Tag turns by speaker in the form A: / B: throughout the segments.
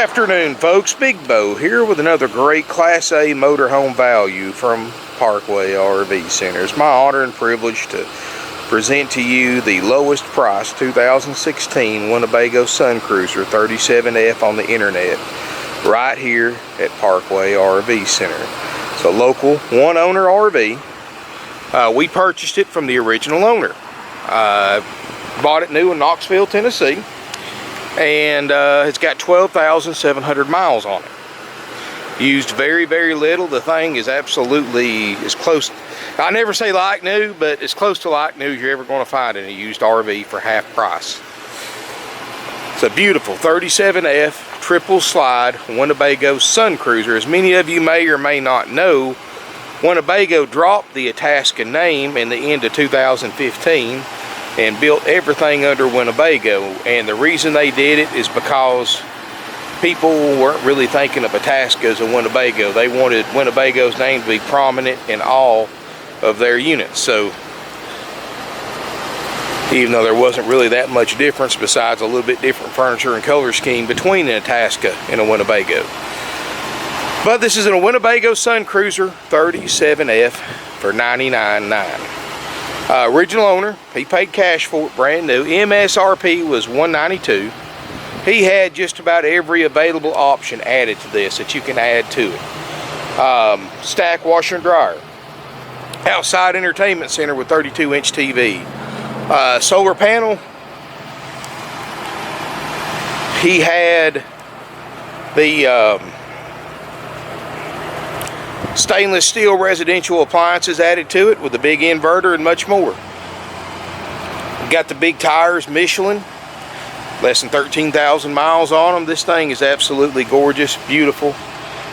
A: Afternoon, folks. Big Bo here with another great Class A motorhome value from Parkway RV Center. It's my honor and privilege to present to you the lowest price 2016 Winnebago Suncruiser 37F on the internet right here at Parkway RV Center. It's a local one owner RV. We purchased it from the original owner. Bought it new in Knoxville, Tennessee. And it's got 12,700 miles on it. Used very, very little. The thing is absolutely as close, I never say like new, but as close to like new as you're ever going to find in a used RV for half price. It's a beautiful 37F triple slide Winnebago Suncruiser. As many of you may or may not know, Winnebago dropped the Itasca name in the end of 2015 and built everything under Winnebago, and the reason they did it is because people weren't really thinking of Itasca as a Winnebago. They wanted Winnebago's name to be prominent in all of their units. So even though there wasn't really that much difference besides a little bit different furniture and color scheme between an Itasca and a Winnebago. But this is a Winnebago Suncruiser 37F for $99,900. Original owner, he paid cash for it, brand new. MSRP was $192. He had just about every available option added to this that you can add to it. Stack washer and dryer. Outside entertainment center with 32-inch TV. Solar panel. He had the stainless steel residential appliances added to it with a big inverter and much more. Got the big tires, Michelin, less than 13,000 miles on them. This thing is absolutely gorgeous, beautiful.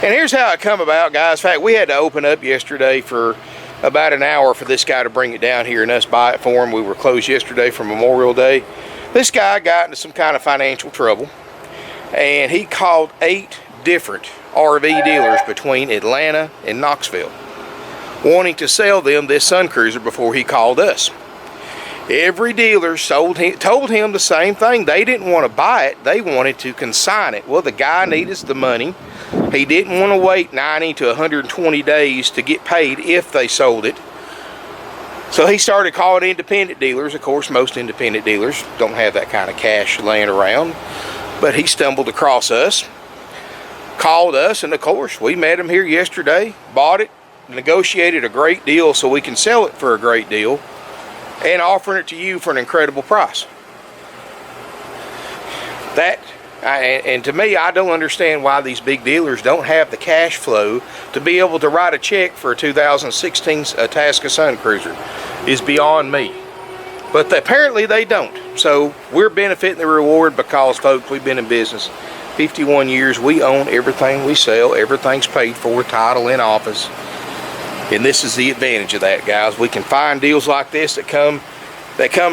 A: And here's how it come about, guys. In fact, we had to open up yesterday for about an hour for this guy to bring it down here and us buy it for him. We were closed yesterday for Memorial Day. This guy got into some kind of financial trouble, and he called 8 different RV dealers between Atlanta and Knoxville wanting to sell them this Suncruiser before he called us. Every dealer told him the same thing. They didn't want to buy it, they wanted to consign it. Well, the guy needed the money. He didn't want to wait 90 to 120 days to get paid if they sold it. So he started calling independent dealers. Of course, most independent dealers don't have that kind of cash laying around, but he stumbled across us, called us, and of course we met him here yesterday, bought it, negotiated a great deal so we can sell it for a great deal and offering it to you for an incredible price. And to me, I don't understand why these big dealers don't have the cash flow to be able to write a check for a 2016 Itasca Suncruiser. Is beyond me, but apparently they don't. So we're benefiting the reward because, folks, we've been in business 51 years. We own everything we sell. Everything's paid for, title in office. And this is the advantage of that, guys. We can find deals like this that come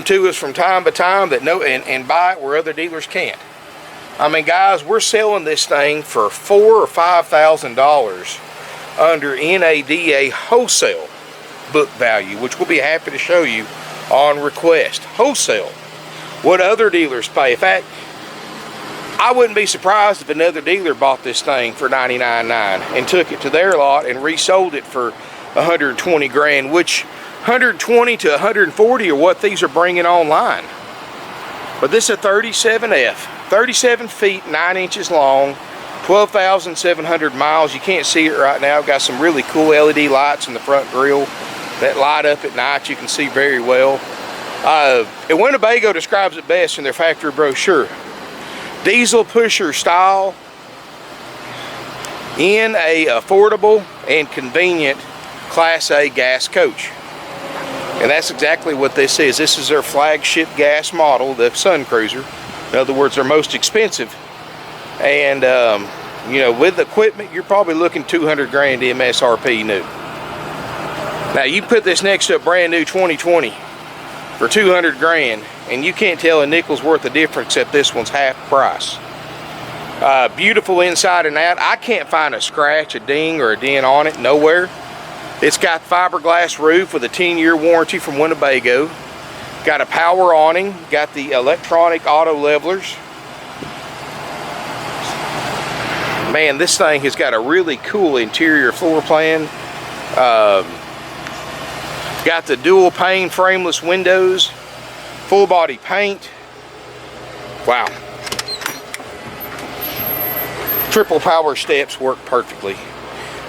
A: to us from time to time and buy it where other dealers can't. I mean, guys, we're selling this thing for $4,000 or $5,000 under NADA wholesale book value, which we'll be happy to show you on request. Wholesale. What other dealers pay. In fact, I wouldn't be surprised if another dealer bought this thing for $99,900 and took it to their lot and resold it for $120,000, which 120 to 140 are what these are bringing online. But this is a 37F, 37 feet 9 inches long, 12,700 miles. You can't see it right now. I've got some really cool LED lights in the front grille that light up at night. You can see very well. And Winnebago describes it best in their factory brochure. Diesel pusher style in a affordable and convenient Class A gas coach. And that's exactly what this is. This is their flagship gas model, the Suncruiser. In other words, their most expensive. And you know, with equipment, you're probably looking $200,000 MSRP new. Now you put this next to a brand new 2020 for $200,000, and you can't tell a nickel's worth of difference except this one's half price. Beautiful inside and out. I can't find a scratch, a ding, or a dent on it nowhere. It's got fiberglass roof with a 10-year warranty from Winnebago. Got a power awning. Got the electronic auto levelers. Man, this thing has got a really cool interior floor plan. Got the dual pane frameless windows, full body paint. Wow. Triple power steps work perfectly.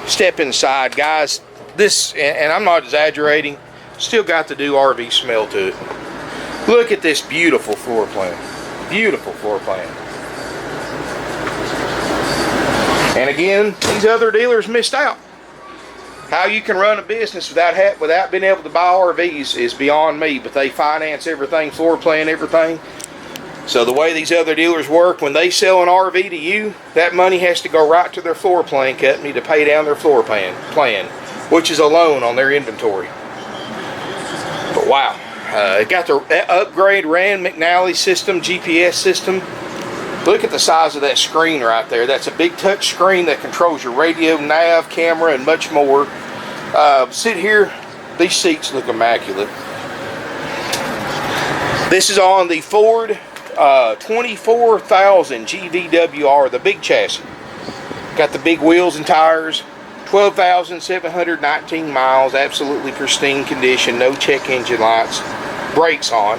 A: Step inside, guys. This, and I'm not exaggerating, still got the do RV smell to it. Look at this beautiful floor plan. Beautiful floor plan. And again, these other dealers missed out. How you can run a business without being able to buy RVs is beyond me, but they finance everything, floor plan everything. So the way these other dealers work, when they sell an RV to you, that money has to go right to their floor plan company to pay down their floor plan, which is a loan on their inventory. But wow, it got the upgrade Rand McNally system, GPS system. Look at the size of that screen right there. That's a big touch screen that controls your radio, nav, camera, and much more. Sit here, these seats look immaculate. This is on the Ford 24,000 GVWR, the big chassis. Got the big wheels and tires. 12,719 miles, absolutely pristine condition, no check engine lights, brakes on.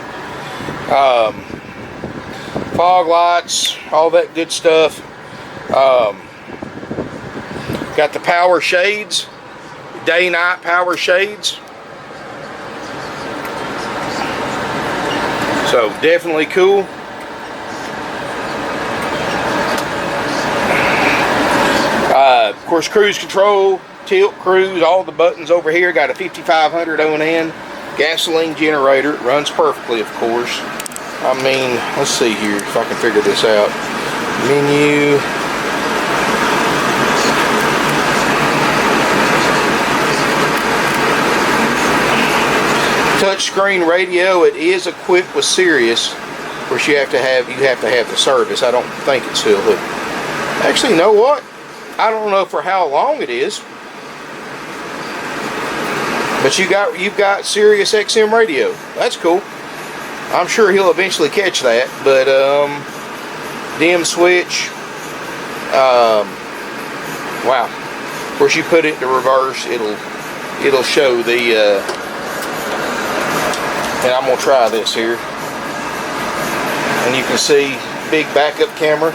A: Fog lights, all that good stuff. Got the power shades, day-night power shades. So definitely cool. Of course, cruise control, tilt, cruise, all the buttons over here. Got a 5500 Onan gasoline generator. It runs perfectly, of course. I mean, let's see here if I can figure this out. Menu. Touchscreen radio. It is equipped with Sirius. Of course, you have to have the service. I don't think it's still hooked. Actually, you know what? I don't know for how long it is. But you've got Sirius XM radio. That's cool. I'm sure he'll eventually catch that, but dim switch. Wow. Of course, you put it to reverse, it'll show the. And I'm gonna try this here, and you can see big backup camera.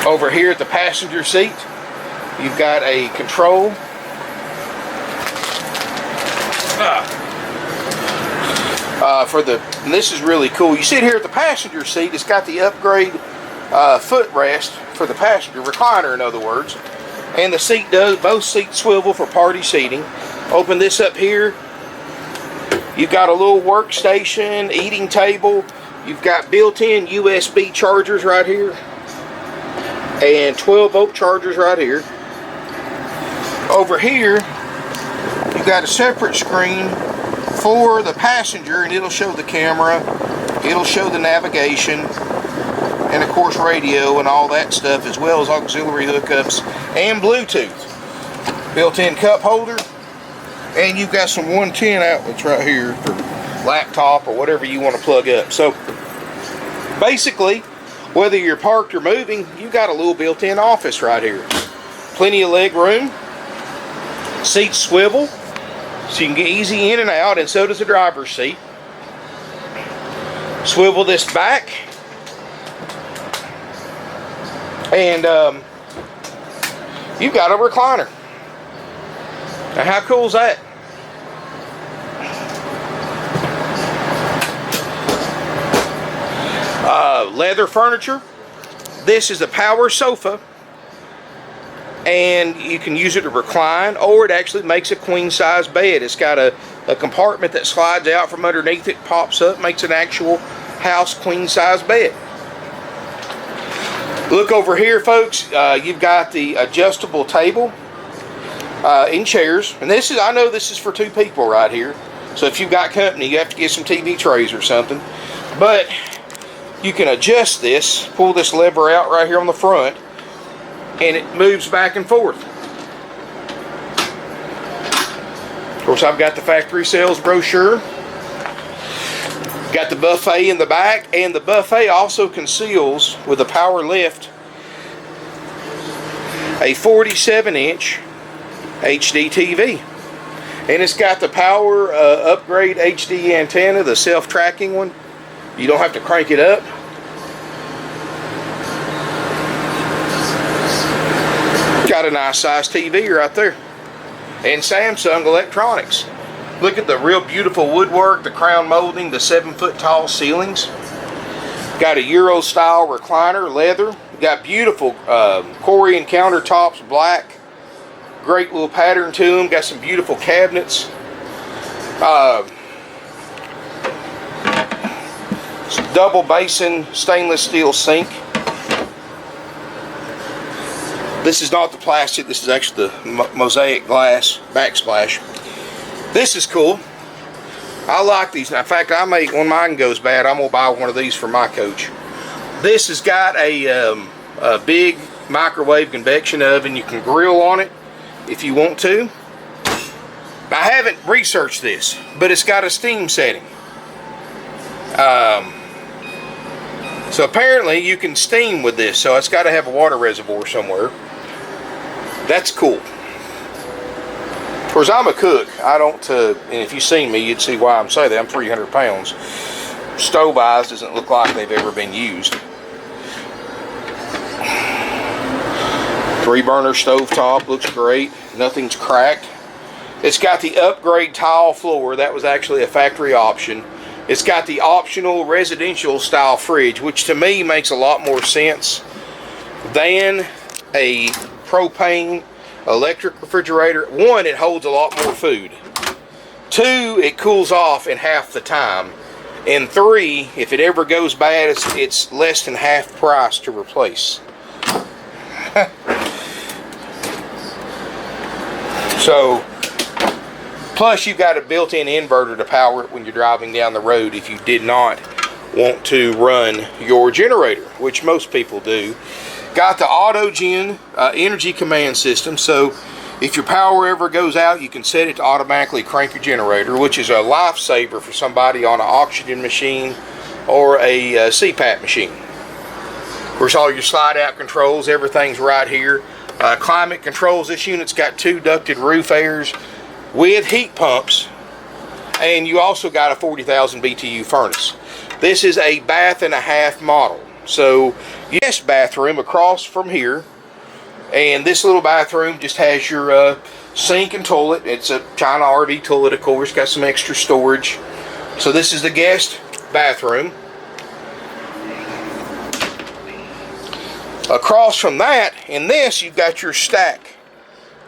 A: Over here at the passenger seat, you've got a control. And this is really cool. You sit here at the passenger seat, it's got the upgrade footrest for the passenger, recliner in other words. And the seat both seats swivel for party seating. Open this up here. You've got a little workstation, eating table. You've got built-in USB chargers right here. And 12-volt chargers right here. Over here, you've got a separate screen for the passenger, and it'll show the camera, it'll show the navigation, and of course radio and all that stuff, as well as auxiliary hookups and Bluetooth. Built-in cup holder, and you've got some 110 outlets right here for laptop or whatever you want to plug up. So basically, whether you're parked or moving, you've got a little built-in office right here. Plenty of leg room. Seats swivel, so you can get easy in and out, and so does the driver's seat. Swivel this back, and you've got a recliner. Now, how cool is that? Leather furniture. This is a power sofa, and you can use it to recline, or it actually makes a queen size bed. It's got a compartment that slides out from underneath it, pops up, makes an actual house queen size bed. Look over here, folks. You've got the adjustable table in chairs, and this is, I know this is for two people right here. So if you've got company, you have to get some TV trays or something. But you can adjust this, pull this lever out right here on the front, and it moves back and forth. Of course, I've got the factory sales brochure. Got the buffet in the back, and the buffet also conceals, with a power lift, a 47-inch HD TV. And it's got the power upgrade HD antenna, the self-tracking one. You don't have to crank it up. Got a nice size TV right there. And Samsung electronics. Look at the real beautiful woodwork, the crown molding, the 7-foot tall ceilings. Got a Euro style recliner, leather. Got beautiful Corian countertops, black. Great little pattern to them. Got some beautiful cabinets. Double basin stainless steel sink. This is not the plastic, this is actually the mosaic glass backsplash. This is cool. I like these. In fact, when mine goes bad, I'm gonna buy one of these for my coach. This has got a big microwave convection oven. You can grill on it if you want to. I haven't researched this, but it's got a steam setting. So apparently you can steam with this, so it's got to have a water reservoir somewhere. That's cool. Of course, I'm a cook. I don't, and if you seen me, you'd see why I'm saying that. I'm 300 pounds. Stove eyes doesn't look like they've ever been used. 3-burner stovetop, looks great. Nothing's cracked. It's got the upgrade tile floor. That was actually a factory option. It's got the optional residential style fridge, which to me makes a lot more sense than a propane electric refrigerator. One, it holds a lot more food. Two, it cools off in half the time. And three, if it ever goes bad, it's less than half price to replace. So, plus you've got a built-in inverter to power it when you're driving down the road if you did not want to run your generator, which most people do. Got the AutoGen energy command system, so if your power ever goes out, you can set it to automatically crank your generator, which is a lifesaver for somebody on an oxygen machine or a CPAP machine. Of course, all your slide-out controls, everything's right here. Climate controls. This unit's got 2 ducted roof airs with heat pumps, and you also got a 40,000 BTU furnace. This is a bath and a half model. So, yes, bathroom across from here, and this little bathroom just has your sink and toilet. It's a China RV toilet, of course, got some extra storage. So this is the guest bathroom. Across from that, in this, you've got your stack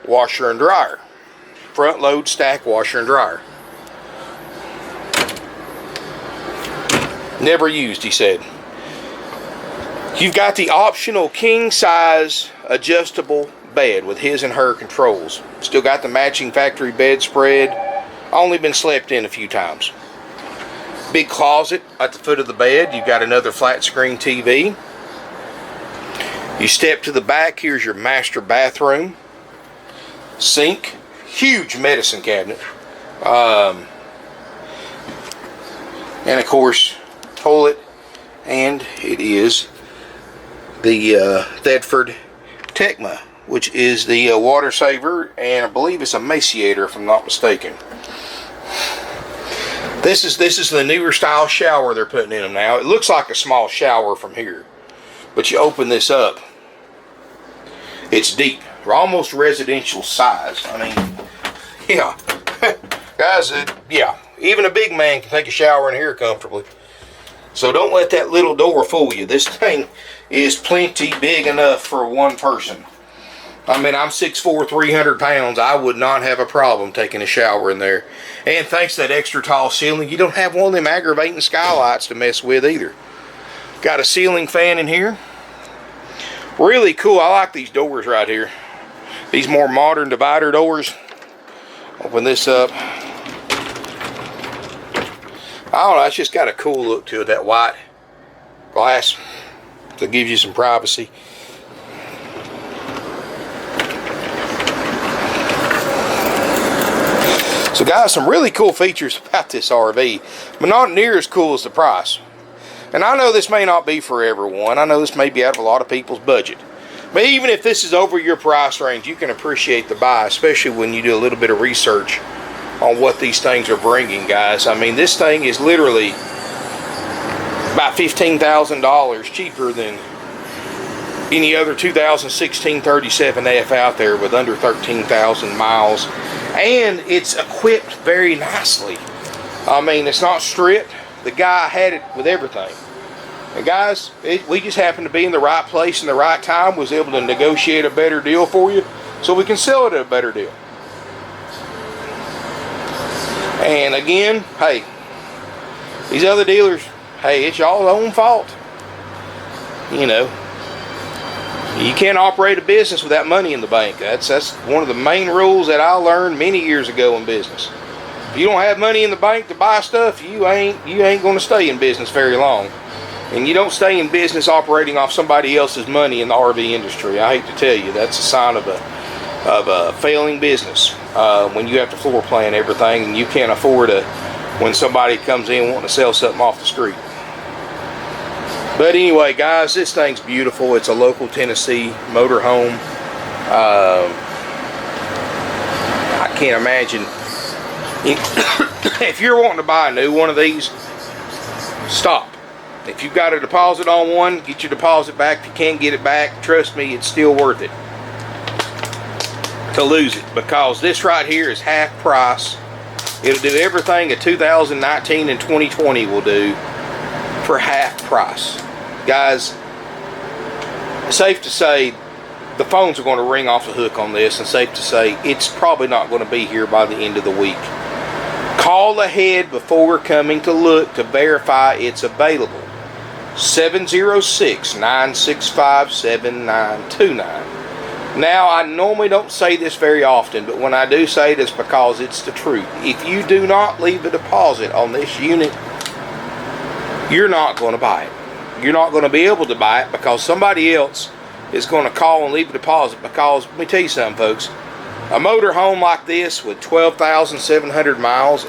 A: washer and dryer. Front load stack washer and dryer. Never used, he said. You've got the optional king size adjustable bed with his and her controls. Still got the matching factory bedspread. Only been slept in a few times. Big closet at the foot of the bed. You've got another flat screen TV. You step to the back. Here's your master bathroom. Sink. Huge medicine cabinet. And of course, toilet. And it is the Thetford Tecma, which is the water saver, and I believe it's a Maciator if I'm not mistaken. This is the newer style shower they're putting in them now. It looks like a small shower from here, but you open this up, it's deep. They're almost residential size. I mean, yeah, guys, yeah, even a big man can take a shower in here comfortably. So don't let that little door fool you. This thing is plenty big enough for one person. I mean, I'm 6'4", 300 pounds. I would not have a problem taking a shower in there. And thanks to that extra tall ceiling, you don't have one of them aggravating skylights to mess with either. Got a ceiling fan in here. Really cool. I like these doors right here. These more modern divider doors. Open this up. I don't know, it's just got a cool look to it, that white glass. So it gives you some privacy. So guys, some really cool features about this RV, but not near as cool as the price. And I know this may not be for everyone. I know this may be out of a lot of people's budget. But even if this is over your price range, you can appreciate the buy, especially when you do a little bit of research on what these things are bringing, guys. I mean, this thing is literally about $15,000 cheaper than any other 2016 37F out there with under 13,000 miles. And it's equipped very nicely. I mean, it's not stripped. The guy had it with everything. And guys, we just happened to be in the right place in the right time, was able to negotiate a better deal for you, so we can sell it at a better deal. And again, hey, these other dealers, hey, it's y'all's own fault. You know, you can't operate a business without money in the bank. That's one of the main rules that I learned many years ago in business. If you don't have money in the bank to buy stuff, you ain't going to stay in business very long. And you don't stay in business operating off somebody else's money in the RV industry. I hate to tell you, that's a sign of a failing business. When you have to floor plan everything and you can't afford when somebody comes in wanting to sell something off the street. But anyway, guys, this thing's beautiful. It's a local Tennessee motorhome. I can't imagine if you're wanting to buy a new one of these, stop. If you've got a deposit on one, get your deposit back. If you can't get it back, trust me, it's still worth it to lose it, because this right here is half price. It'll do everything a 2019 and 2020 will do for half price. Guys, safe to say the phones are going to ring off the hook on this, and safe to say it's probably not going to be here by the end of the week. Call ahead before coming to look to verify it's available. 706-965-7929. Now, I normally don't say this very often, but when I do say it, it's because it's the truth. If you do not leave a deposit on this unit, you're not going to buy it. You're not going to be able to buy it because somebody else is going to call and leave a deposit. Because, let me tell you something, folks. A motor home like this with 12,700 miles,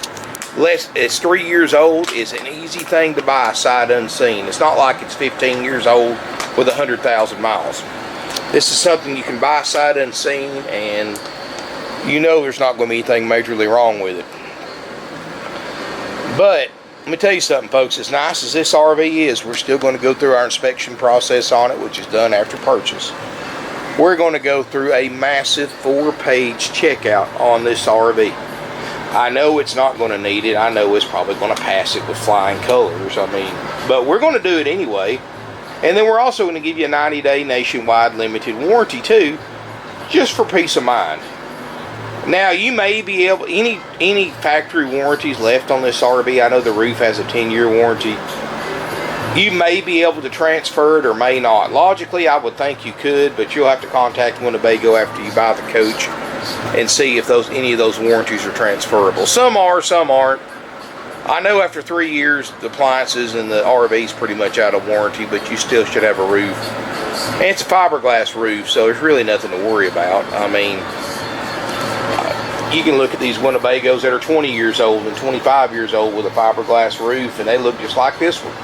A: it's 3 years old, is an easy thing to buy sight unseen. It's not like it's 15 years old with 100,000 miles. This is something you can buy sight unseen, and you know there's not going to be anything majorly wrong with it. But let me tell you something, folks. As nice as this RV is, we're still going to go through our inspection process on it, which is done after purchase. We're going to go through a massive 4-page checkout on this RV. I know it's not going to need it. I know it's probably going to pass it with flying colors. I mean, but we're going to do it anyway. And then we're also going to give you a 90-day nationwide limited warranty too, just for peace of mind. Now, you may be able, any factory warranties left on this RV. I know the roof has a 10-year warranty. You may be able to transfer it or may not. Logically, I would think you could, but you'll have to contact Winnebago after you buy the coach and see if any of those warranties are transferable. Some are, some aren't. I know after 3 years, the appliances and the RV is pretty much out of warranty, but you still should have a roof. And it's a fiberglass roof, so there's really nothing to worry about. I mean, you can look at these Winnebagos that are 20 years old and 25 years old with a fiberglass roof, and they look just like this one.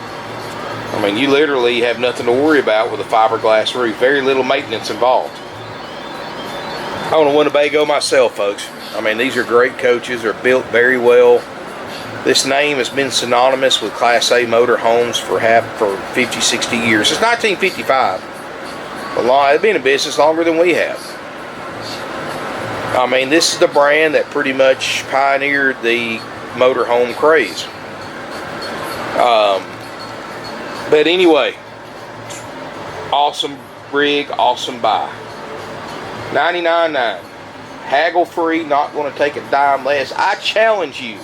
A: I mean, you literally have nothing to worry about with a fiberglass roof. Very little maintenance involved. I own a Winnebago myself, folks. I mean, these are great coaches. They're built very well. This name has been synonymous with Class A motor homes for 50, 60 years. Since 1955. It's been in business longer than we have. I mean, this is the brand that pretty much pioneered the motorhome craze. But anyway, awesome rig, awesome buy. $99.9. Haggle free, not going to take a dime less. I challenge you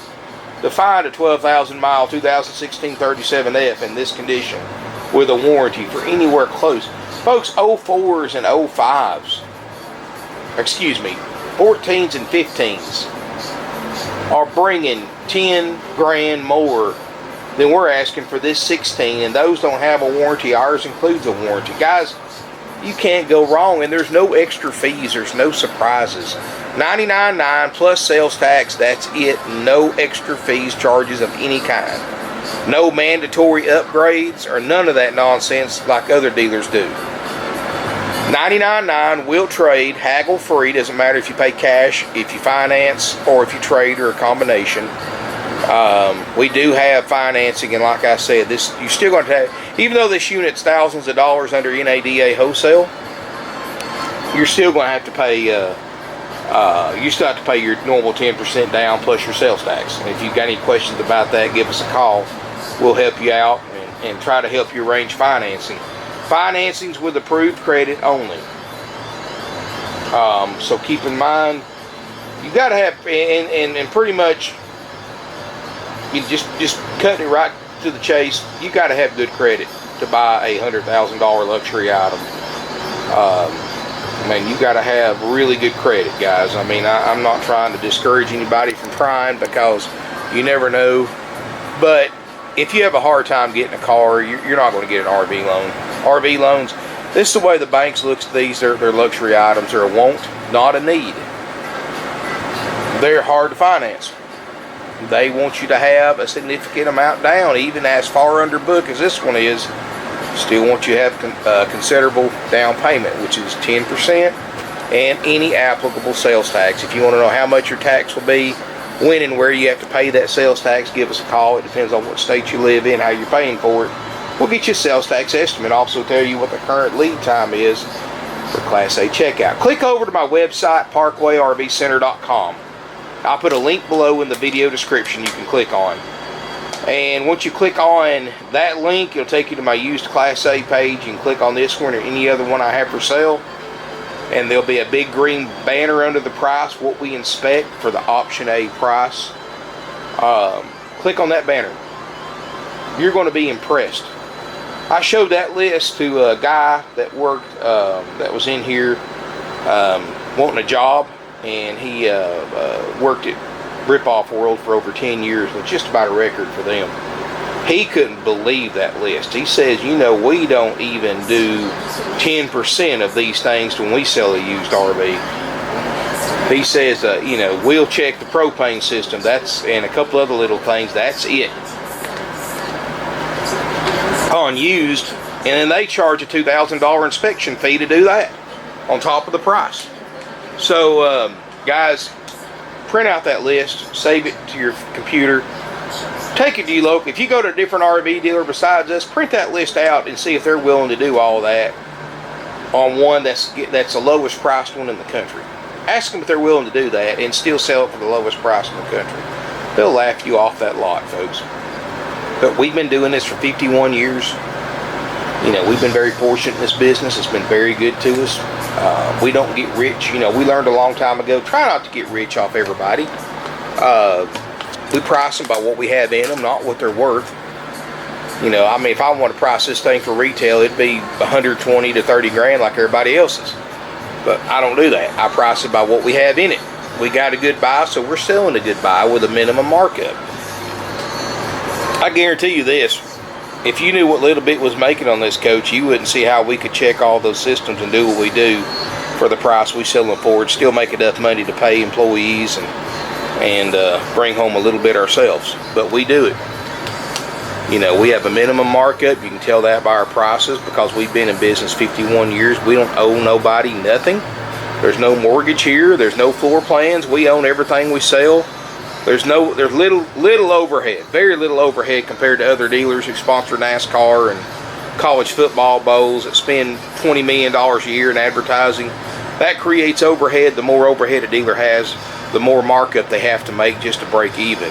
A: to find a 12,000 mile 2016 37F in this condition with a warranty for anywhere close. Folks, 04s and 05s, excuse me, 14s and 15s are bringing 10 grand more than we're asking for this 16, and those don't have a warranty. Ours includes a warranty. Guys, You can't go wrong, and there's no extra fees. There's no surprises. $99.9 plus sales tax. That's it. No extra fees, charges of any kind. No mandatory upgrades or none of that nonsense like other dealers do. $99.9 will trade, haggle free. Doesn't matter if you pay cash, if you finance, or if you trade, or a combination. We do have financing, and like I said, this you're still going to have, even though this unit's thousands of dollars under NADA wholesale, you're still going to have to pay. You still have to pay your normal 10% down plus your sales tax. And if you've got any questions about that, give us a call. We'll help you out and try to help you arrange financing. Financing's with approved credit only. So keep in mind, you got to have, and pretty much, you just cutting it right to the chase, you got to have good credit to buy a $100,000 luxury item. I mean, you got to have really good credit, guys. I mean, I'm not trying to discourage anybody from trying, because you never know. But if you have a hard time getting a car, you're not going to get an RV loan. RV loans, this is the way the banks looks at these. They're luxury items. They're a want, not a need. They're hard to finance. They want you to have a significant amount down, even as far under book as this one is. Still want you to have considerable down payment, which is 10%, and any applicable sales tax. If you want to know how much your tax will be, when and where you have to pay that sales tax, give us a call. It depends on what state you live in, how you're paying for it. We'll get you a sales tax estimate. Also tell you what the current lead time is for Class A checkout. Click over to my website, parkwayrvcenter.com. I'll put a link below in the video description you can click on. And once you click on that link, it'll take you to my used Class A page. You can click on this one or any other one I have for sale. And there'll be a big green banner under the price, what we inspect for the option A price. Click on that banner. You're going to be impressed. I showed that list to a guy that worked, that was in here wanting a job. And he worked at Rip-Off World for over 10 years, with just about a record for them. He couldn't believe that list. He says, you know, we don't even do 10% of these things when we sell a used RV. He says, you know, we'll check the propane system, and a couple other little things, that's it. On used, and then they charge a $2,000 inspection fee to do that on top of the price. So, guys, print out that list, save it to your computer, take it to your local. If you go to a different RV dealer besides us, print that list out and see if they're willing to do all that on one that's the lowest priced one in the country. Ask them if they're willing to do that and still sell it for the lowest price in the country. They'll laugh you off that lot, folks. But we've been doing this for 51 years. You know, we've been very fortunate in this business. It's been very good to us. We don't get rich. You know, we learned a long time ago, try not to get rich off everybody. We price them by what we have in them, not what they're worth. You know, I mean, if I want to price this thing for retail, it'd be 120 to 30 grand like everybody else's. But I don't do that. I price it by what we have in it. We got a good buy, so we're selling a good buy with a minimum markup. I guarantee you this. If you knew what little bit was making on this coach, you wouldn't see how we could check all those systems and do what we do for the price we sell them for, and still make enough money to pay employees and bring home a little bit ourselves. But we do it. You know, we have a minimum markup. You can tell that by our prices, because we've been in business 51 years. We don't owe nobody nothing. There's no mortgage here. There's no floor plans. We own everything we sell. There's little overhead, very little overhead compared to other dealers who sponsor NASCAR and college football bowls that spend $20 million a year in advertising. That creates overhead. The more overhead a dealer has, the more markup they have to make just to break even.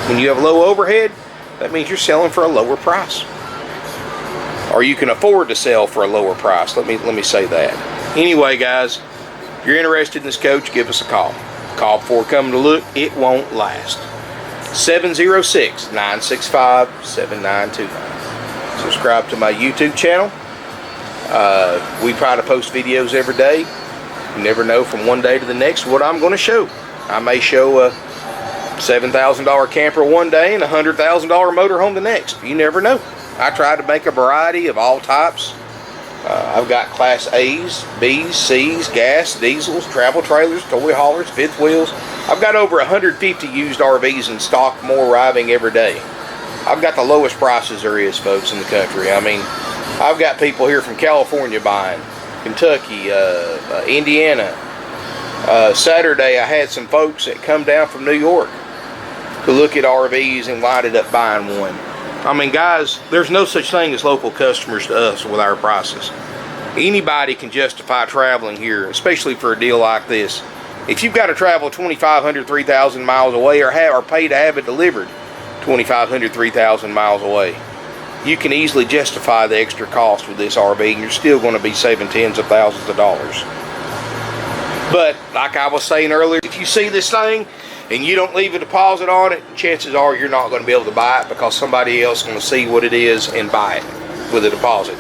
A: When you have low overhead, that means you're selling for a lower price, or you can afford to sell for a lower price. Let me say that. Anyway, guys, if you're interested in this coach, give us a call. Call before coming to look. It won't last. 706-965-7929. Subscribe to my YouTube channel. We try to post videos every day. You never know from one day to the next what I'm going to show. I may show a $7,000 camper one day and a $100,000 motorhome the next. You never know. I try to make a variety of all types I've got Class A's, B's, C's, gas, diesels, travel trailers, toy haulers, fifth wheels. I've got over 150 used RVs in stock, more arriving every day. I've got the lowest prices there is, folks, in the country. I mean, I've got people here from California buying, Kentucky, Indiana. Saturday, I had some folks that come down from New York to look at RVs and winded up buying one. I mean, guys, there's no such thing as local customers to us with our prices. Anybody can justify traveling here, especially for a deal like this. If you've got to travel 2,500, 3,000 miles away, or pay to have it delivered 2,500, 3,000 miles away, you can easily justify the extra cost with this RV, and you're still going to be saving tens of thousands of dollars. But like I was saying earlier, if you see this thing and you don't leave a deposit on it, chances are you're not going to be able to buy it, because somebody else is going to see what it is and buy it with a deposit.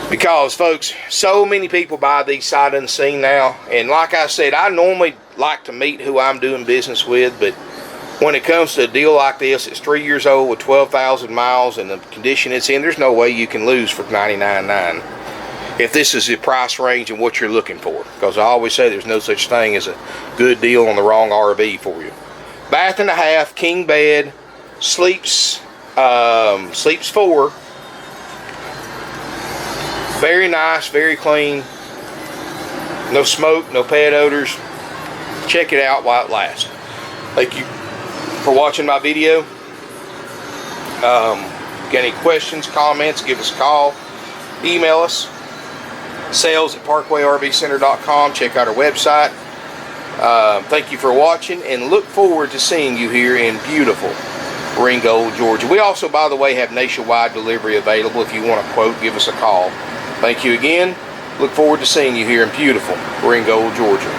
A: Because, folks, so many people buy these sight unseen now. And like I said, I normally like to meet who I'm doing business with, but when it comes to a deal like this, it's 3 years old with 12,000 miles and the condition it's in, there's no way you can lose for $99.9 if this is the price range and what you're looking for. Because I always say there's no such thing as a good deal on the wrong RV for you. Bath and a half, king bed, sleeps 4. Very nice, very clean. No smoke, no pet odors. Check it out while it lasts. Thank you for watching my video. Got any questions, comments, give us a call. Email us. sales@parkwayrvcenter.com. Check out our website. Thank you for watching, and look forward to seeing you here in beautiful Ringgold, Georgia. We also, by the way, have nationwide delivery available. If you want a quote, give us a call. Thank you again. Look forward to seeing you here in beautiful Ringgold, Georgia.